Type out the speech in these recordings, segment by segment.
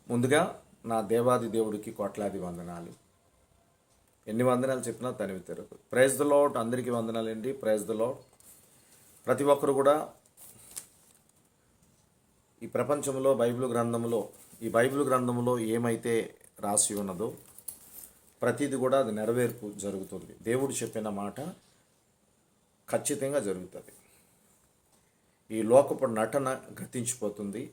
ముందుగా నా దేవాది దేవుడికి కోట్లాది వందనాలు. ఎన్ని వందనాలు చెప్పినా తనివి తీరదు. Praise the Lord. అందరికీ వందనాలండి. Praise the Lord. ప్రతి ఒక్కరు కూడా ఈ ప్రపంచంలో ఈ బైబిల్ గ్రంథంలో ఏమైతే రాసి ఉన్నదో ప్రతిది కూడా అది నెరవేర్పు జరుగుతుంది. దేవుడు చెప్పిన మాట ఖచ్చితంగా జరుగుతుంది. ఈ లోకపు నటన గతించిపోతుంది.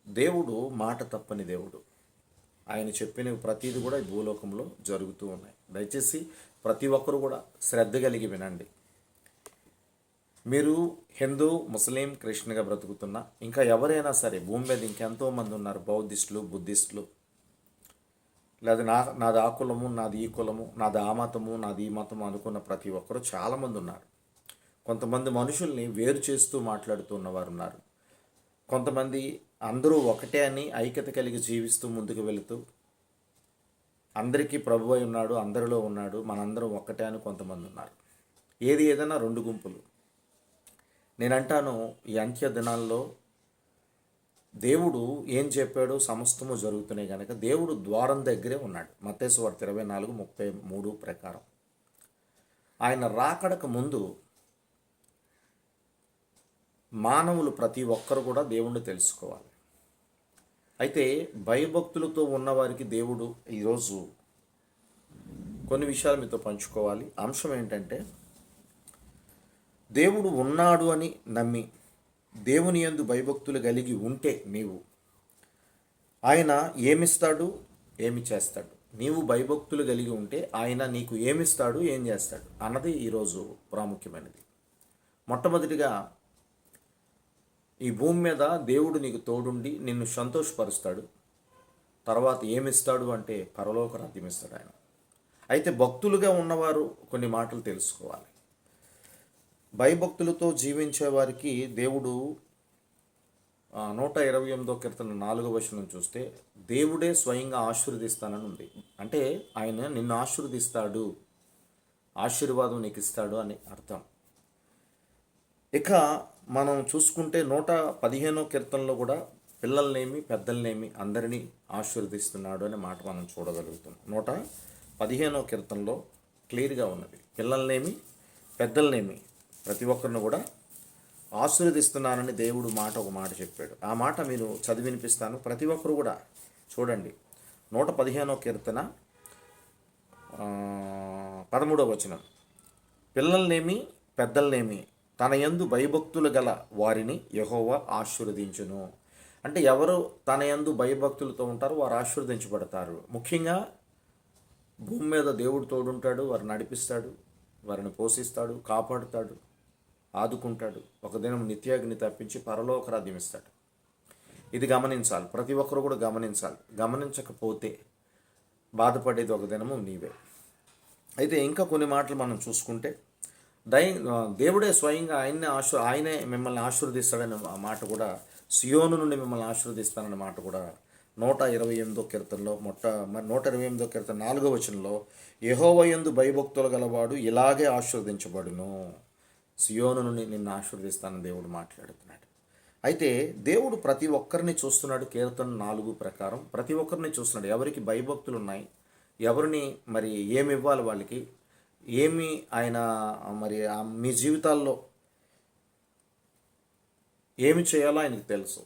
దేవుడు మాట తప్పని దేవుడు. ఆయన చెప్పిన ప్రతిదీ కూడా ఈ భూలోకంలో జరుగుతూ ఉన్నాయి. దయచేసి ప్రతి ఒక్కరు కూడా శ్రద్ధ కలిగి వినండి. మీరు హిందూ, ముస్లిం, క్రిస్టియన్గా బ్రతుకుతున్నా ఇంకా ఎవరైనా సరే భూమి మీద ఇంకెంతోమంది ఉన్నారు. బౌద్ధిస్టులు, బుద్ధిస్టులు, లేదా నాది ఆ కులము, నాది ఈ కులము, నాది ఆ మతము, నాది ఈ మతము అనుకున్న ప్రతి ఒక్కరు చాలామంది ఉన్నారు. కొంతమంది మనుషుల్ని వేరు చేస్తూ మాట్లాడుతూ ఉన్నవారు ఉన్నారు. కొంతమంది అందరూ ఒకటే అని ఐక్యత కలిగి జీవిస్తూ ముందుకు వెళుతూ అందరికీ ప్రభువై ఉన్నాడు, అందరిలో ఉన్నాడు, మనందరం ఒక్కటే అని కొంతమంది ఉన్నారు. ఏదైనా రెండు గుంపులు. నేనంటాను, ఈ అంత్య దినాల్లో దేవుడు ఏం చెప్పాడో సమస్తము జరుగుతున్నాయి కనుక దేవుడు ద్వారం దగ్గరే ఉన్నాడు. మత్తయి సువార్త 24:33 ప్రకారం ఆయన రాకడకు ముందు మానవులు ప్రతి ఒక్కరు కూడా దేవుణ్ణి తెలుసుకోవాలి. అయితే భయభక్తులతో ఉన్నవారికి దేవుడు ఈరోజు కొన్ని విషయాలు మీతో పంచుకోవాలి. అంశం ఏంటంటే, దేవుడు ఉన్నాడు అని నమ్మి దేవుని యందు భయభక్తులు కలిగి ఉంటే నీవు ఆయన ఏమిస్తాడు, ఏమి చేస్తాడు, నీవు భయభక్తులు కలిగి ఉంటే ఆయన నీకు ఏమిస్తాడు, ఏం చేస్తాడు అన్నది ఈరోజు ప్రాముఖ్యమైనది. మొట్టమొదటిగా ఈ భూమి మీద దేవుడు నీకు తోడుండి నిన్ను సంతోషపరుస్తాడు. తర్వాత ఏమిస్తాడు అంటే పరలోక రాజ్యం ఇస్తాడు ఆయన. అయితే భక్తులుగా ఉన్నవారు కొన్ని మాటలు తెలుసుకోవాలి. భయభక్తులతో జీవించే వారికి దేవుడు 128వ కీర్తన 4వ వచనం చూస్తే దేవుడే స్వయంగా ఆశీర్వదిస్తానని ఉంది. అంటే ఆయన నిన్ను ఆశీర్వదిస్తాడు, ఆశీర్వాదం నీకు ఇస్తాడు అని అర్థం. ఇక మనం చూసుకుంటే 115వ కీర్తనలో కూడా పిల్లల్నేమి పెద్దలనేమి అందరినీ ఆశీర్వదిస్తున్నాడు అనే మాట మనం చూడగలుగుతాం. 115వ కీర్తనలో క్లియర్గా ఉన్నది. పిల్లల్నేమి పెద్దలనేమి ప్రతి ఒక్కరిని కూడా ఆశీర్వదిస్తున్నానని దేవుడు ఒక మాట చెప్పాడు. ఆ మాట మీరు చదివి వినిపిస్తాను. ప్రతి ఒక్కరు కూడా చూడండి. 115వ కీర్తన 13వ వచనం. పిల్లల్నేమి పెద్దలనేమి తన యందు భయభక్తులు గల వారిని యెహోవా ఆశీర్వదించును. అంటే ఎవరు తన యందు భయభక్తులతో ఉంటారో వారు ఆశీర్వదించబడతారు. ముఖ్యంగా భూమి మీద దేవుడు తోడుంటాడు, వారిని నడిపిస్తాడు, వారిని పోషిస్తాడు, కాపాడుతాడు, ఆదుకుంటాడు. ఒక దినం నిత్యాగ్ని తప్పించి పరలోక రాజ్యం ఇస్తాడు. ఇది గమనించాలి, ప్రతి ఒక్కరు కూడా గమనించాలి. గమనించకపోతే బాధపడేది ఒక దినము నీవే. అయితే ఇంకా కొన్ని మాటలు మనం చూసుకుంటే దేవుడే స్వయంగా ఆయనే మిమ్మల్ని ఆశీర్వదిస్తాడనే మాట కూడా, సియోను నుండి మిమ్మల్ని ఆశీర్వదిస్తానన్న మాట కూడా 128వ కీర్తనలో 128వ కీర్తన 4వ వచనంలో యెహోవా యందు భయభక్తులు గలవాడు ఇలాగే ఆశీర్వదించబడును, సియోను నుండి నిన్ను ఆశీర్వదిస్తానని దేవుడు మాట్లాడుతున్నాడు. అయితే దేవుడు ప్రతి ఒక్కరిని చూస్తున్నాడు. కీర్తన 4 ప్రకారం ప్రతి ఒక్కరిని చూస్తున్నాడు. ఎవరికి భయభక్తులు ఉన్నాయి, ఎవరిని మరి ఏమి ఇవ్వాలి, వాళ్ళకి ఏమి ఆయన మరి మీ జీవితాల్లో ఏమి చేయాలో ఆయనకు తెలుసు.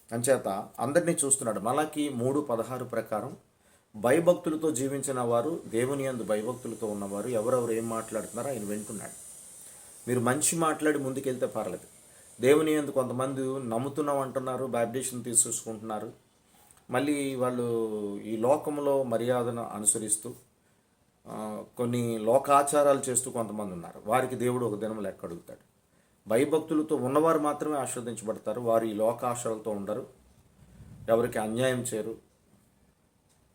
అంచేత అందరినీ చూస్తున్నాడు. మలాకి 3:16 ప్రకారం భయభక్తులతో జీవించిన వారు, దేవుని యందు భయభక్తులతో ఉన్నవారు ఎవరెవరు ఏం మాట్లాడుతున్నారో ఆయన వింటున్నాడు. మీరు మంచి మాట్లాడి ముందుకెళ్తే పర్లేదు. దేవుని యందు కొంతమంది నమ్ముతున్నాం అంటున్నారు, బాప్టిజం తీసుకుంటున్నారు, మళ్ళీ వాళ్ళు ఈ లోకంలో మర్యాదను అనుసరిస్తూ కొన్ని లోకాచారాలు చేస్తూ కొంతమంది ఉన్నారు. వారికి దేవుడు ఒక దినం లెక్క అడుగుతాడు. భయభక్తులతో ఉన్నవారు మాత్రమే ఆశీర్వదించబడతారు. వారు ఈ లోకాశలతో ఉండరు, ఎవరికి అన్యాయం చేయరు,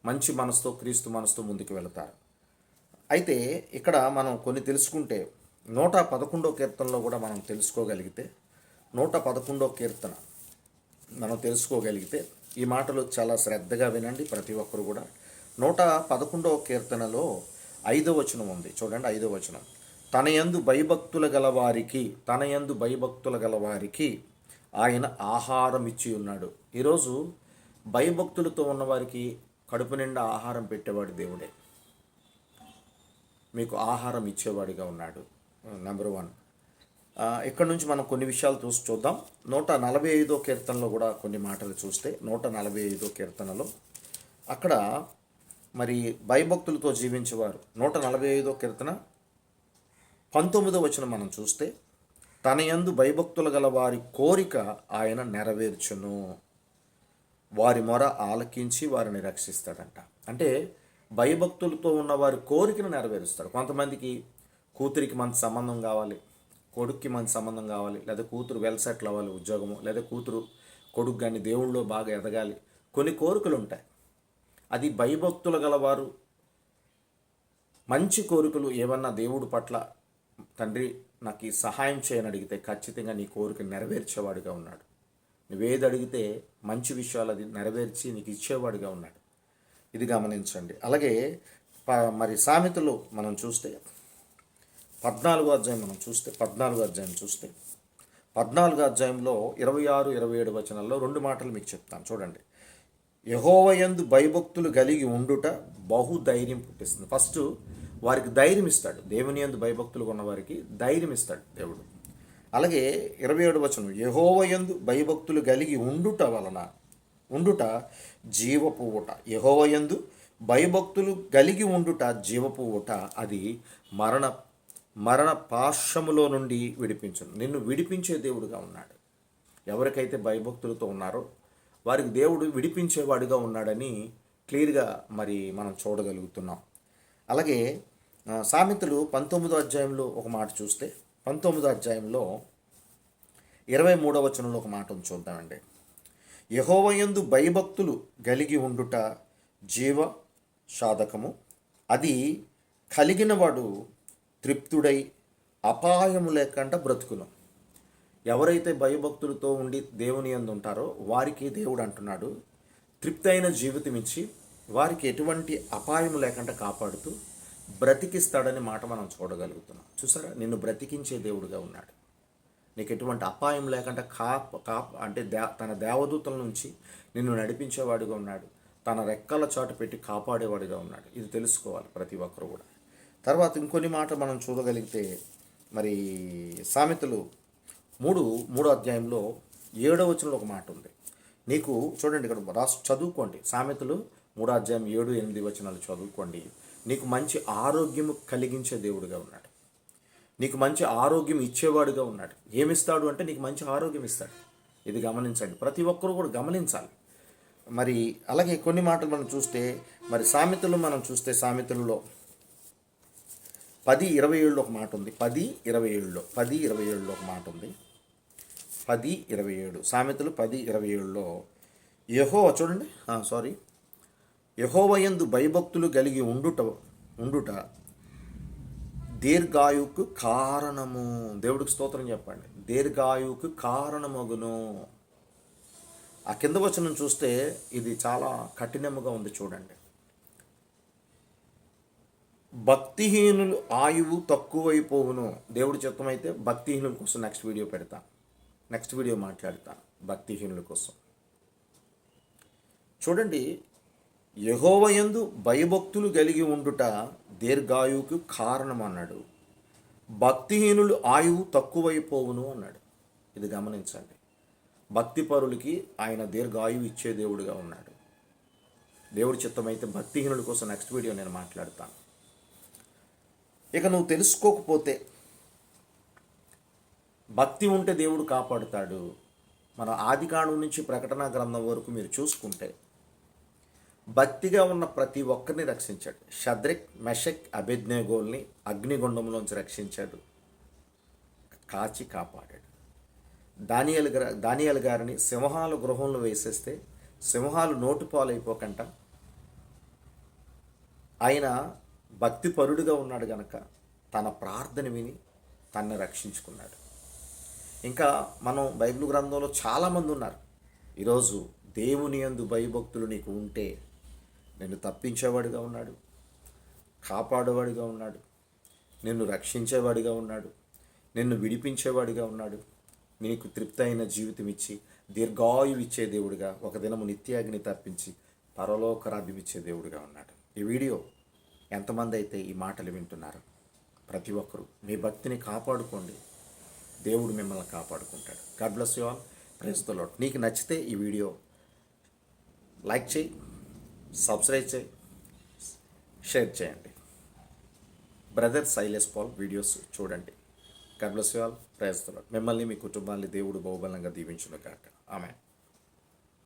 మంచి మనసుతో క్రీస్తు మనసుతో ముందుకు వెళతారు. అయితే ఇక్కడ మనం కొన్ని తెలుసుకుంటే 111వ కీర్తనలో కూడా మనం తెలుసుకోగలిగితే 111వ కీర్తన మనం తెలుసుకోగలిగితే ఈ మాటలు చాలా శ్రద్ధగా వినండి ప్రతి ఒక్కరు కూడా. 111వ కీర్తనలో 5వ వచనం ఉంది చూడండి. 5వ వచనం. తన యందు భయభక్తుల గలవారికి ఆయన ఆహారం ఇచ్చి ఉన్నాడు. ఈరోజు భయభక్తులతో ఉన్నవారికి కడుపు నిండా ఆహారం పెట్టేవాడు దేవుడే. మీకు ఆహారం ఇచ్చేవాడిగా ఉన్నాడు. నెంబర్ 1. ఇక్కడ నుంచి మనం కొన్ని విషయాలు చూద్దాం. 145వ కీర్తనలో కూడా కొన్ని మాటలు చూస్తే 145వ కీర్తనలో అక్కడ మరి భయభక్తులతో జీవించేవారు 145వ కీర్తన 19వ వచనం మనం చూస్తే, తన యందు భయభక్తులు గల వారి కోరిక ఆయన నెరవేర్చును, వారి మొర ఆలకించి వారిని రక్షిస్తాడంట. అంటే భయభక్తులతో ఉన్న వారి కోరికను నెరవేరుస్తాడు. కొంతమందికి కూతురికి మంచి సంబంధం కావాలి, కొడుక్కి మంచి సంబంధం కావాలి, లేదా కూతురు వెల్ సెటిల్ అవ్వాలి ఉద్యోగము, లేదా కూతురు కొడుకు కానీ దేవుళ్ళలో బాగా ఎదగాలి, కొన్ని కోరికలు ఉంటాయి. అది భయభక్తులు గలవారు మంచి కోరికలు ఏమన్నా దేవుడి పట్ల, తండ్రి నాకు ఈ సహాయం చేయని అడిగితే ఖచ్చితంగా నీ కోరిక నెరవేర్చేవాడిగా ఉన్నాడు. నువ్వేది అడిగితే మంచి విషయాలు అది నెరవేర్చి నీకు ఇచ్చేవాడిగా ఉన్నాడు. ఇది గమనించండి. అలాగే మరి సామెతలు మనం చూస్తే 14వ అధ్యాయం మనం చూస్తే 14వ అధ్యాయం చూస్తే 14వ అధ్యాయంలో 26, 27 వచనాల్లో 2 మాటలు మీకు చెప్తాను చూడండి. యెహోవాయందు భయభక్తులు కలిగి ఉండుట బహు ధైర్యం పుట్టిస్తుంది. ఫస్ట్ వారికి ధైర్యం ఇస్తాడు. దేవుని యందు భయభక్తులు ఉన్న వారికి ధైర్యం ఇస్తాడు దేవుడు. అలాగే 27 వచనం, యెహోవాయందు భయభక్తులు కలిగి ఉండుట జీవపు ఊట. యెహోవాయందు భయభక్తులు కలిగి ఉండుట జీవపు ఊట, అది మరణ పాశములో నుండి విడిపించును. నిన్ను విడిపించే దేవుడుగా ఉన్నాడు. ఎవరికైతే భయభక్తులతో ఉన్నారో వారికి దేవుడు విడిపించేవాడిగా ఉన్నాడని క్లియర్గా మరి మనం చూడగలుగుతున్నాం. అలాగే సామెతలు 19వ అధ్యాయంలో ఒక మాట చూస్తే 19వ అధ్యాయంలో 23వ వచనంలో ఒక మాట చూద్దామండి. యెహోవాయందు భయభక్తులు కలిగి ఉండుట జీవ సాధకము, అది కలిగిన వాడు తృప్తుడై అపాయము లేకుండా బ్రతుకును. ఎవరైతే భయభక్తులతో ఉండి దేవుని యందు ఉంటారో వారికి దేవుడు అంటున్నాడు తృప్తి అయిన జీవితం ఇచ్చి వారికి ఎటువంటి అపాయం లేకుండా కాపాడుతూ బ్రతికిస్తాడని మాట మనం చూడగలుగుతున్నాం. చూసారా, నిన్ను బ్రతికించే దేవుడుగా ఉన్నాడు. నీకు ఎటువంటి అపాయం లేకుండా అంటే తన దేవదూతల నుంచి నిన్ను నడిపించేవాడిగా ఉన్నాడు. తన రెక్కల చాటు పెట్టి కాపాడేవాడిగా ఉన్నాడు. ఇది తెలుసుకోవాలి ప్రతి ఒక్కరు కూడా. తర్వాత ఇంకొన్ని మాట మనం చూడగలిగితే మరి సామెతలు 3వ అధ్యాయంలో 7వ వచనంలో ఒక మాట ఉంది. నీకు చూడండి, ఇక్కడ చదువుకోండి. సామెతలు 3వ అధ్యాయం 7, 8 వచనాలు చదువుకోండి. నీకు మంచి ఆరోగ్యము కలిగించే దేవుడిగా ఉన్నాడు. నీకు మంచి ఆరోగ్యం ఇచ్చేవాడుగా ఉన్నాడు. ఏమిస్తాడు అంటే నీకు మంచి ఆరోగ్యం ఇస్తాడు. ఇది గమనించండి, ప్రతి ఒక్కరు కూడా గమనించాలి. మరి అలాగే కొన్ని మాటలు మనం చూస్తే మరి సామెతలు మనం చూస్తే సామెతలలో 10:27 ఒక మాట ఉంది. 10:27 ఒక మాట ఉంది. 10:27 సామెతలు 10:27లో చూడండి, యెహోవాయందు భయభక్తులు కలిగి ఉండుట దీర్ఘాయువుకు కారణము. దేవుడికి స్తోత్రం చెప్పండి. దీర్ఘాయువుకు కారణమగును. ఆ కింద వచనం చూస్తే ఇది చాలా కఠినముగా ఉంది చూడండి. భక్తిహీనులు ఆయువు తక్కువైపోవును. దేవుడి చిత్తమైతే భక్తిహీనుల కోసం నెక్స్ట్ వీడియో మాట్లాడతాను భక్తిహీనుల కోసం. చూడండి, యెహోవాయందు భయభక్తులు కలిగి ఉండుట దీర్ఘాయువుకు కారణం అన్నాడు. భక్తిహీనులు ఆయువు తక్కువైపోవును అన్నాడు. ఇది గమనించండి. భక్తిపరులకి ఆయన దీర్ఘాయువు ఇచ్చే దేవుడిగా ఉన్నాడు. దేవుడి చిత్తమైతే భక్తిహీనుల కోసం నెక్స్ట్ వీడియో నేను మాట్లాడతాను. ఇక నువ్వు తెలుసుకోకపోతే భక్తి ఉంటే దేవుడు కాపాడుతాడు. మన ఆదికాండం నుంచి ప్రకటన గ్రంథం వరకు మీరు చూసుకుంటే భక్తిగా ఉన్న ప్రతి ఒక్కరిని రక్షించాడు. షద్రక్, మెషక్, అబేద్నెగోల్ని అగ్నిగుండంలోంచి రక్షించాడు, కాచి కాపాడాడు. దానియేలు గారిని సింహాల గృహంలో వేసేస్తే సింహాలు నోటుపాలైపోకుండా ఆయన భక్తిపరుడుగా ఉన్నాడు గనక తన ప్రార్థన విని తనని రక్షించుకున్నాడు. ఇంకా మనం బైబిల్ గ్రంథంలో చాలామంది ఉన్నారు. ఈరోజు దేవుని యందు భయభక్తులు నీకు ఉంటే నిన్ను తప్పించేవాడిగా ఉన్నాడు, కాపాడేవాడిగా ఉన్నాడు, నిన్ను రక్షించేవాడిగా ఉన్నాడు, నిన్ను విడిపించేవాడిగా ఉన్నాడు, నీకు తృప్తి అయిన జీవితం ఇచ్చి దీర్ఘాయువు ఇచ్చే దేవుడిగా, ఒక దినము నిత్యాగ్ని తప్పించి పరలోక రాజ్యం ఇచ్చే దేవుడిగా ఉన్నాడు. ఈ వీడియో ఎంతమంది అయితే ఈ మాటలు వింటున్నారు, ప్రతి ఒక్కరూ మీ భక్తిని కాపాడుకోండి. దేవుడు మిమ్మల్ని కాపాడుకుంటాడు. God bless you all. Praise the lord. నీకు నచ్చితే ఈ వీడియో లైక్ చేయి, సబ్స్క్రైబ్ చేయి, షేర్ చేయండి. బ్రదర్ సైలెస్ పాల్ వీడియోస్ చూడండి. God bless you all. Praise the lord. మిమ్మల్ని మీ కుటుంబాన్ని దేవుడు బహుబలంగా దీవించును గాక. ఆమేన్.